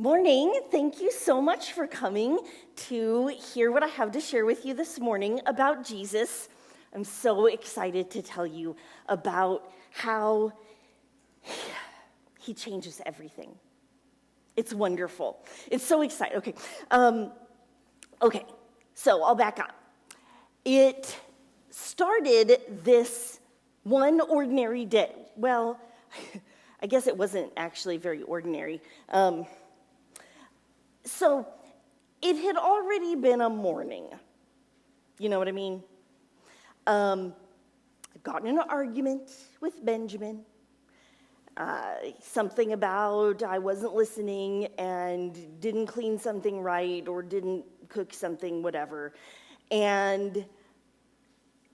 Morning. Thank you so much for coming to hear what I have to share with you this morning about Jesus. I'm so excited to tell you about how he changes everything. It's wonderful. It's so exciting. Okay, so I'll back up. It started this one ordinary day. Well, I guess it wasn't actually very ordinary. So it had already been a morning. You know what I mean? I got in an argument with Benjamin. Something about I wasn't listening and didn't clean something right or didn't cook something, whatever. And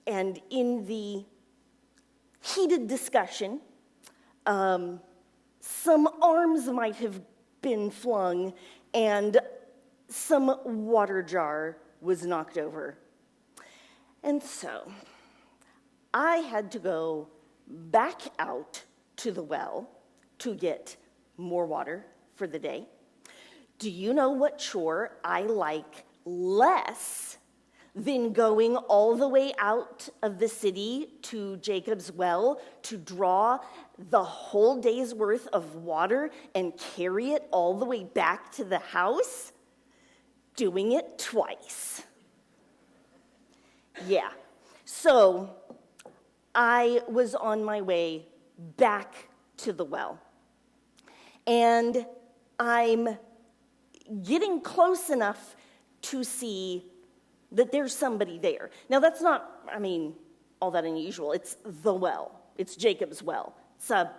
in the heated discussion, some arms might have been flung and some water jar was knocked over. And so I had to go back out to the well to get more water for the day. Do you know what chore I like less than going all the way out of the city to Jacob's well to draw the whole day's worth of water and carry it all the way back to the house? Doing it twice. Yeah. So I was on my way back to the well. And I'm getting close enough to see that there's somebody there. Now, that's not, all that unusual. It's the well. It's Jacob's well. It's a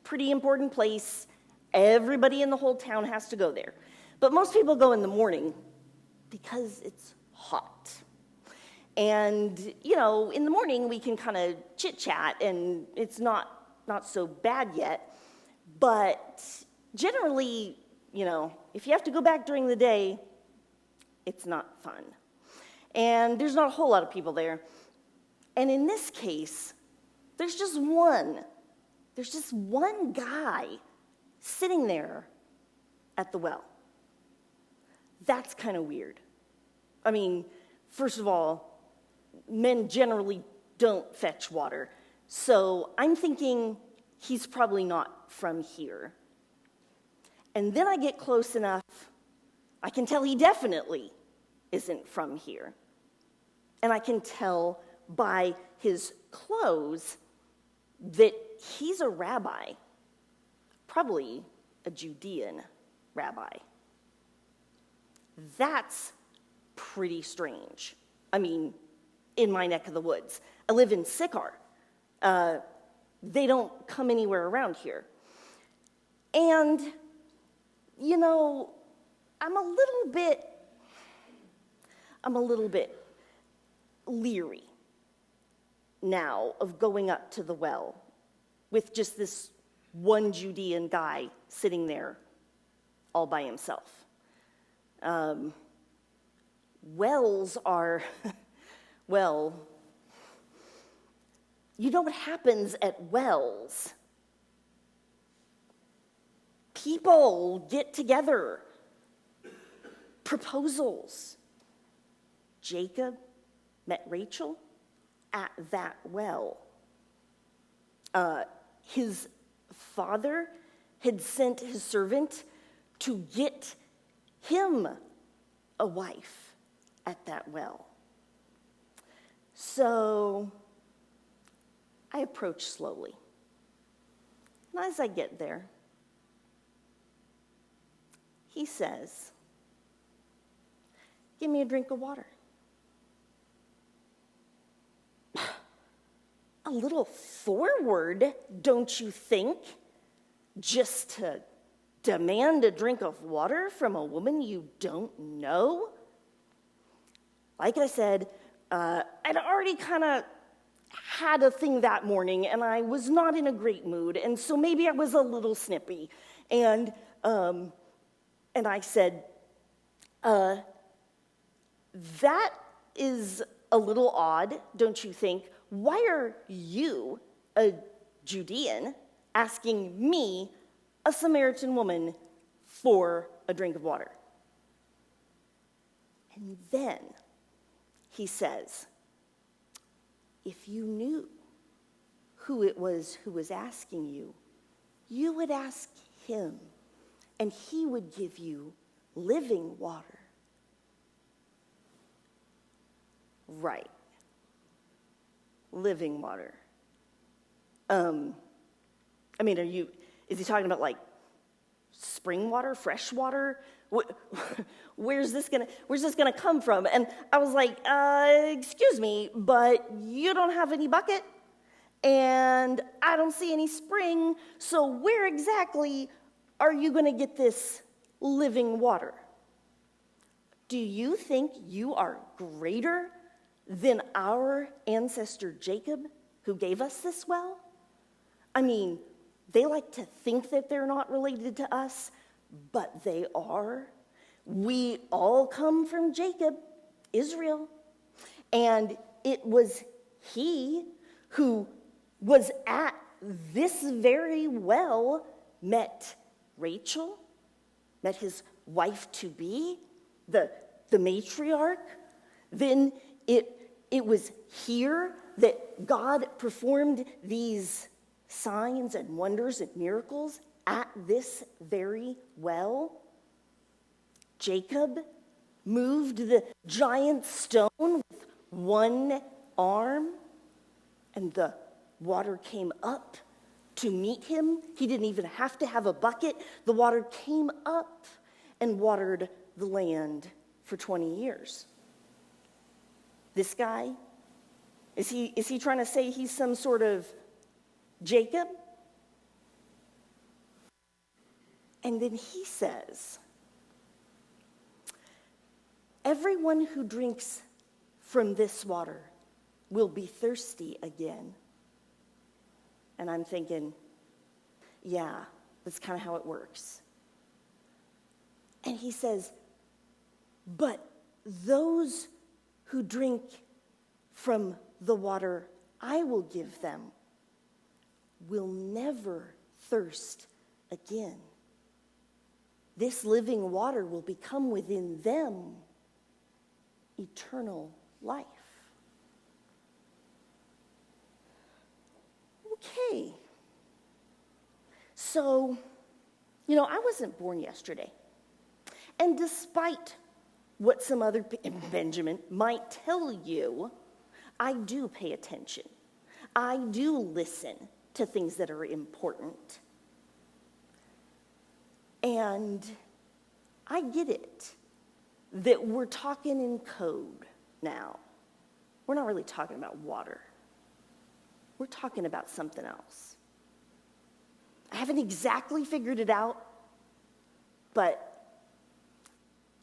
pretty important place. Everybody in the whole town has to go there. But most people go in the morning because it's hot. And, in the morning we can kind of chit-chat, and it's not so bad yet. But generally, if you have to go back during the day, it's not fun. And there's not a whole lot of people there. And in this case, there's just one guy sitting there at the well. That's kind of weird. First of all, men generally don't fetch water. So I'm thinking he's probably not from here. And then I get close enough, I can tell he definitely isn't from here. And I can tell by his clothes that he's a rabbi, probably a Judean rabbi. That's pretty strange. In my neck of the woods. I live in Sychar. They don't come anywhere around here. And, I'm a little bit leery now of going up to the well with just this one Judean guy sitting there all by himself. Wells are, well, you know what happens at wells? People get together. Proposals. Jacob met Rachel at that well. His father had sent his servant to get him a wife at that well. So I approach slowly. And as I get there, he says, "Give me a drink of water." A little forward, don't you think? Just to demand a drink of water from a woman you don't know? Like I said, I'd already kind of had a thing that morning, and I was not in a great mood, and so maybe I was a little snippy. And I said, that is a little odd, don't you think? Why are you, a Judean, asking me, a Samaritan woman, for a drink of water. And then he says, if you knew who it was who was asking you, you would ask him, and he would give you living water. Right. Living water. Is he talking about like spring water, fresh water? Where's this gonna come from? And I was like, excuse me, but you don't have any bucket, and I don't see any spring, so where exactly are you gonna get this living water? Do you think you are greater than our ancestor Jacob, who gave us this well? I mean, they like to think that they're not related to us, but they are. We all come from Jacob, Israel. And it was he who was at this very well, met Rachel, met his wife-to-be, the matriarch. Then it was here that God performed these signs and wonders and miracles at this very well. Jacob moved the giant stone with one arm, and the water came up to meet him. He didn't even have to have a bucket. The water came up and watered the land for 20 years. This guy, is he trying to say he's some sort of Jacob? And then he says, everyone who drinks from this water will be thirsty again. And I'm thinking, yeah, that's kind of how it works. And he says, but those who drink from the water I will give them will never thirst again. This living water will become within them eternal life. Okay. So, I wasn't born yesterday. And despite what some other Benjamin might tell you, I do pay attention. I do listen to things that are important. And I get it that we're talking in code now. We're not really talking about water. We're talking about something else. I haven't exactly figured it out, but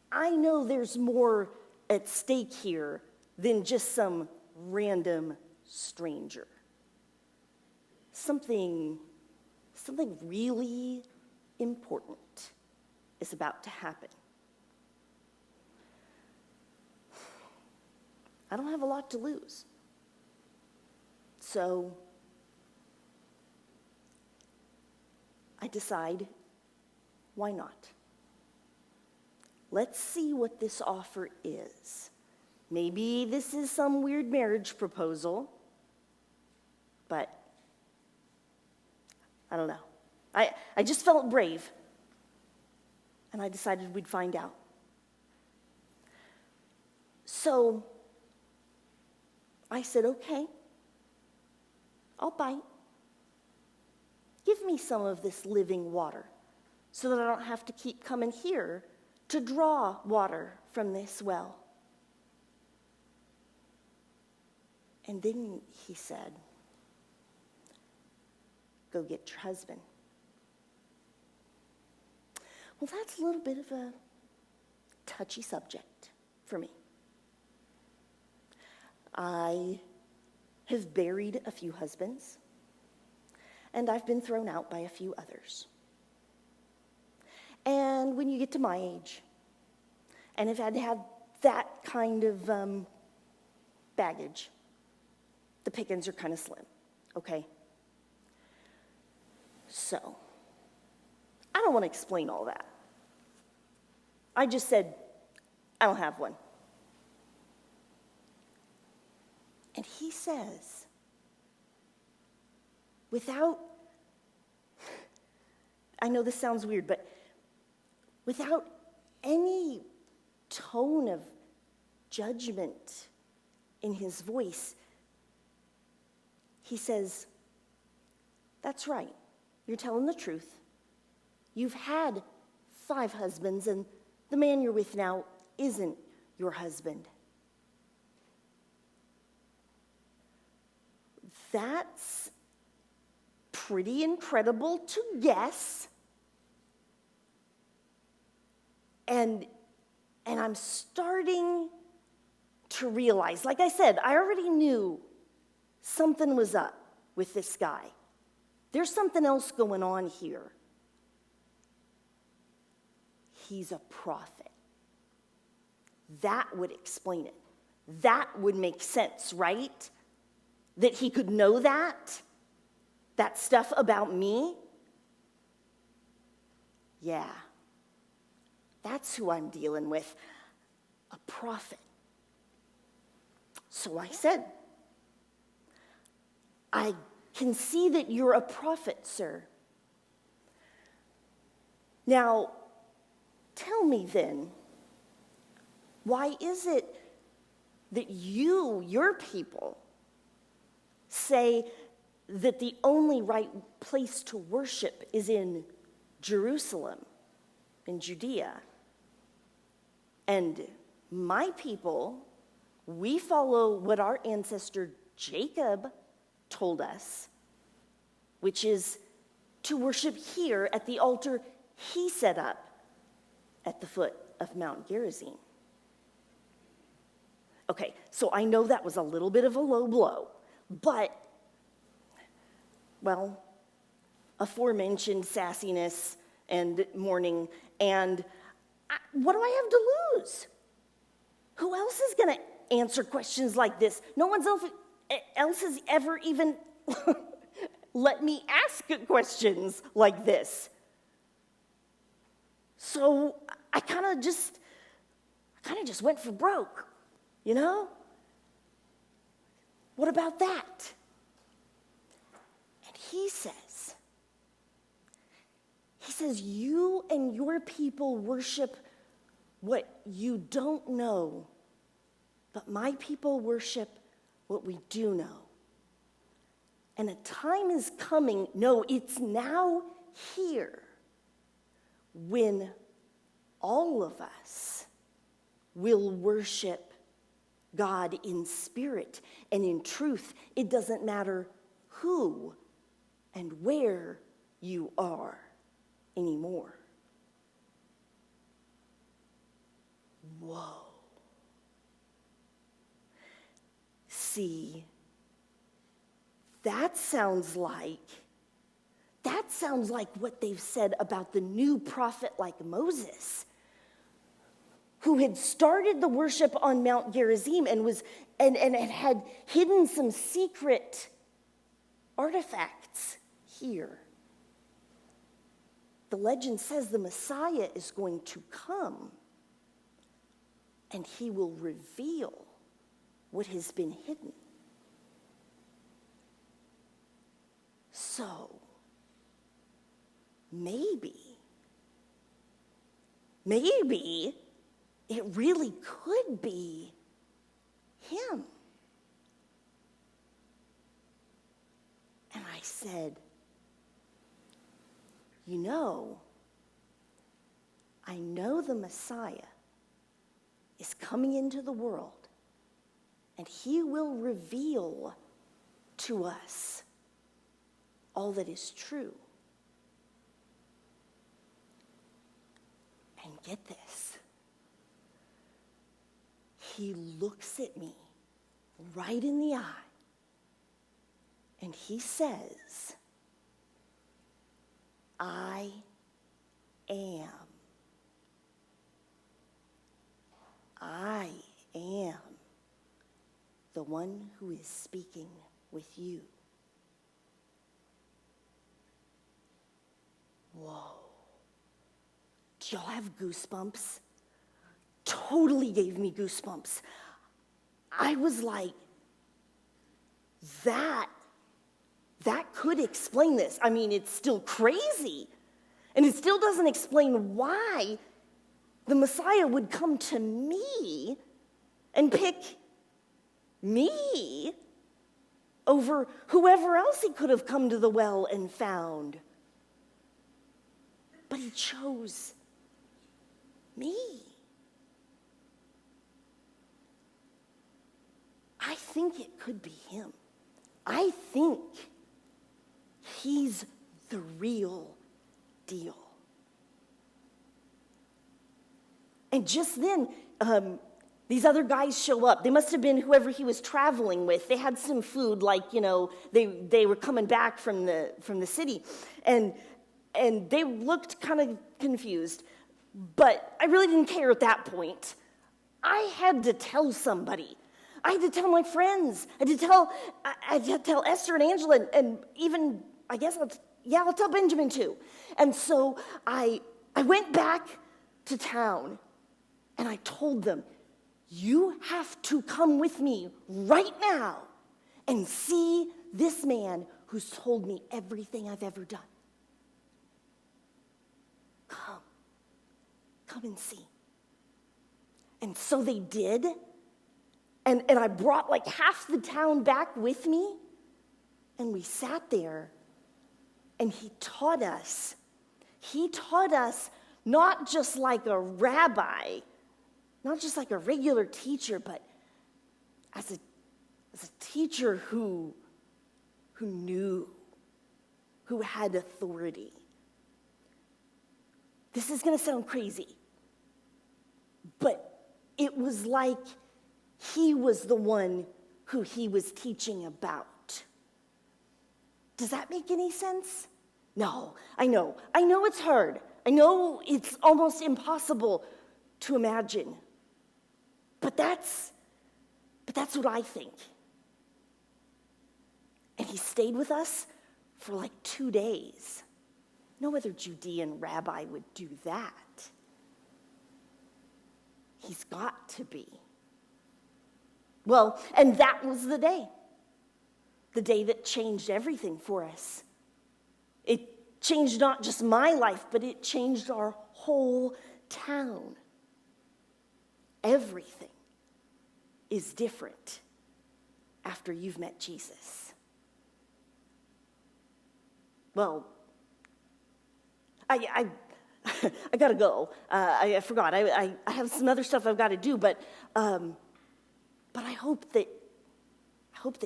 I know there's more at stake here than just some random stranger. Something really important is about to happen. I don't have a lot to lose. So I decide, why not? Let's see what this offer is. Maybe this is some weird marriage proposal, but I don't know. I just felt brave, and I decided we'd find out. So I said, okay, I'll bite. Give me some of this living water so that I don't have to keep coming here to draw water from this well. And then he said, go get your husband. Well, that's a little bit of a touchy subject for me. I have buried a few husbands, and I've been thrown out by a few others. And when you get to my age, and have had to have that kind of baggage, the pickings are kind of slim, okay? So, I don't want to explain all that. I just said, I don't have one. And he says, without, I know this sounds weird, but without any tone of judgment in his voice, he says, that's right, you're telling the truth. You've had 5 husbands, and the man you're with now isn't your husband. That's pretty incredible to guess. And I'm starting to realize, like I said, I already knew something was up with this guy. There's something else going on here. He's a prophet. That would explain it. That would make sense, right? That he could know that stuff about me. Yeah, that's who I'm dealing with, a prophet. So I said, I can see that you're a prophet, sir. Now, tell me then, why is it that your people, say that the only right place to worship is in Jerusalem, in Judea? And my people, we follow what our ancestor Jacob told us, which is to worship here at the altar he set up at the foot of Mount Gerizim. Okay, so I know that was a little bit of a low blow, but, well, aforementioned sassiness and mourning, and what do I have to lose? Who else is going to answer questions like this? No one else has ever even let me ask questions like this. So I kind of just went for broke, you know? What about that? And he says, you and your people worship what you don't know, but my people worship what we do know. And a time is coming, no, it's now here, when all of us will worship God in spirit and in truth. It doesn't matter who and where you are anymore. Whoa. See, that sounds like what they've said about the new prophet like Moses, who had started the worship on Mount Gerizim and had hidden some secret artifacts here. The legend says the Messiah is going to come, and he will reveal what has been hidden. So, maybe it really could be him. And I said, I know the Messiah is coming into the world, and he will reveal to us all that is true. And get this, he looks at me right in the eye, and he says, I am the one who is speaking with you. Whoa. Do y'all have goosebumps totally gave me goosebumps. I was like, that could explain this. I mean, it's still crazy. And it still doesn't explain why the Messiah would come to me and pick me over whoever else he could have come to the well and found. But he chose me. I think it could be him. I think he's the real deal. And just then, these other guys show up. They must have been whoever he was traveling with. They had some food, like, they were coming back from the city. And they looked kind of confused. But I really didn't care at that point. I had to tell somebody. I had to tell my friends. I had to tell Esther and Angela, and even, I guess, I'll tell Benjamin too. And so I went back to town, and I told them, you have to come with me right now and see this man who's told me everything I've ever done. Come and see. And so they did. And I brought like half the town back with me. And we sat there. And he taught us. He taught us not just like a rabbi, not just like a regular teacher, but as a teacher who knew, who had authority. This is going to sound crazy, but it was like he was the one who he was teaching about. Does that make any sense? No, I know it's hard. I know it's almost impossible to imagine. But that's what I think. And he stayed with us for like 2 days. No other Judean rabbi would do that. He's got to be. Well, and that was the day that changed everything for us. It changed not just my life, but it changed our whole town. Everything is different after you've met Jesus. Well, I gotta go. I forgot. I have some other stuff I've got to do, but I hope that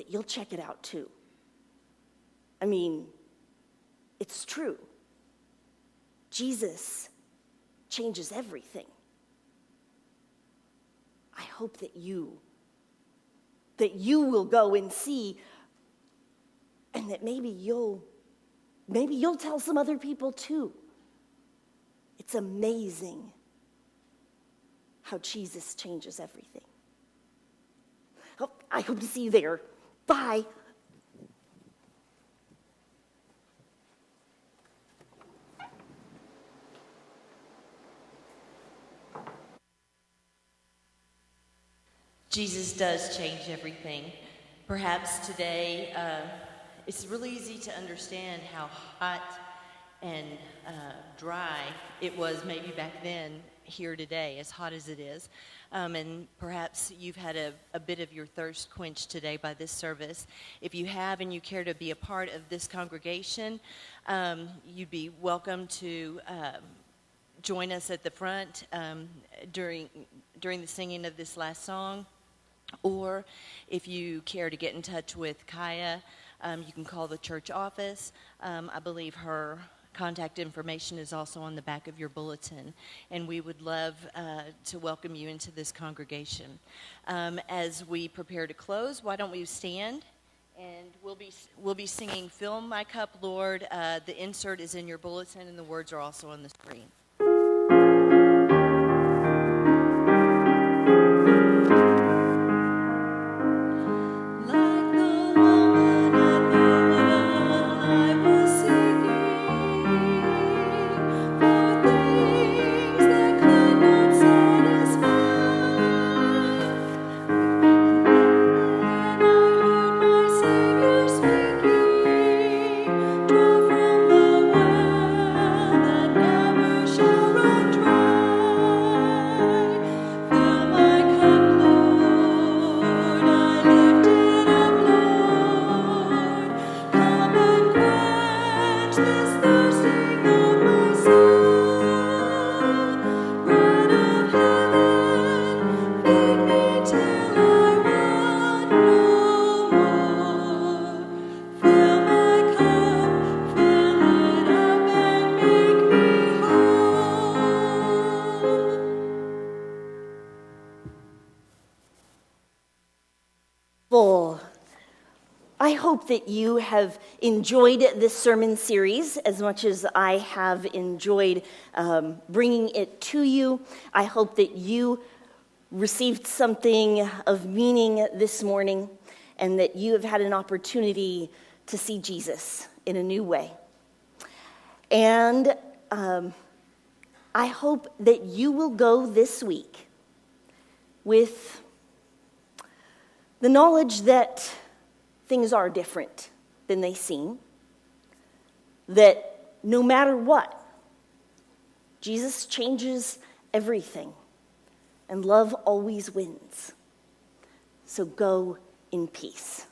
you'll check it out too. I mean, it's true. Jesus changes everything. I hope that you will go and see, and that maybe you'll tell some other people too. It's amazing how Jesus changes everything. Oh, I hope to see you there. Bye. Jesus does change everything. Perhaps today, it's really easy to understand how hot and dry it was maybe back then here today, as hot as it is. And perhaps you've had a bit of your thirst quenched today by this service. If you have and you care to be a part of this congregation, you'd be welcome to join us at the front during the singing of this last song. Or if you care to get in touch with Kaiya, you can call the church office. I believe her contact information is also on the back of your bulletin, and we would love to welcome you into this congregation. As we prepare to close, why don't we stand? And we'll be singing "Fill My Cup, Lord." The insert is in your bulletin, and the words are also on the screen. hope that you have enjoyed this sermon series as much as I have enjoyed bringing it to you. I hope that you received something of meaning this morning and that you have had an opportunity to see Jesus in a new way. And I hope that you will go this week with the knowledge that things are different than they seem, that no matter what, Jesus changes everything, and love always wins. So go in peace.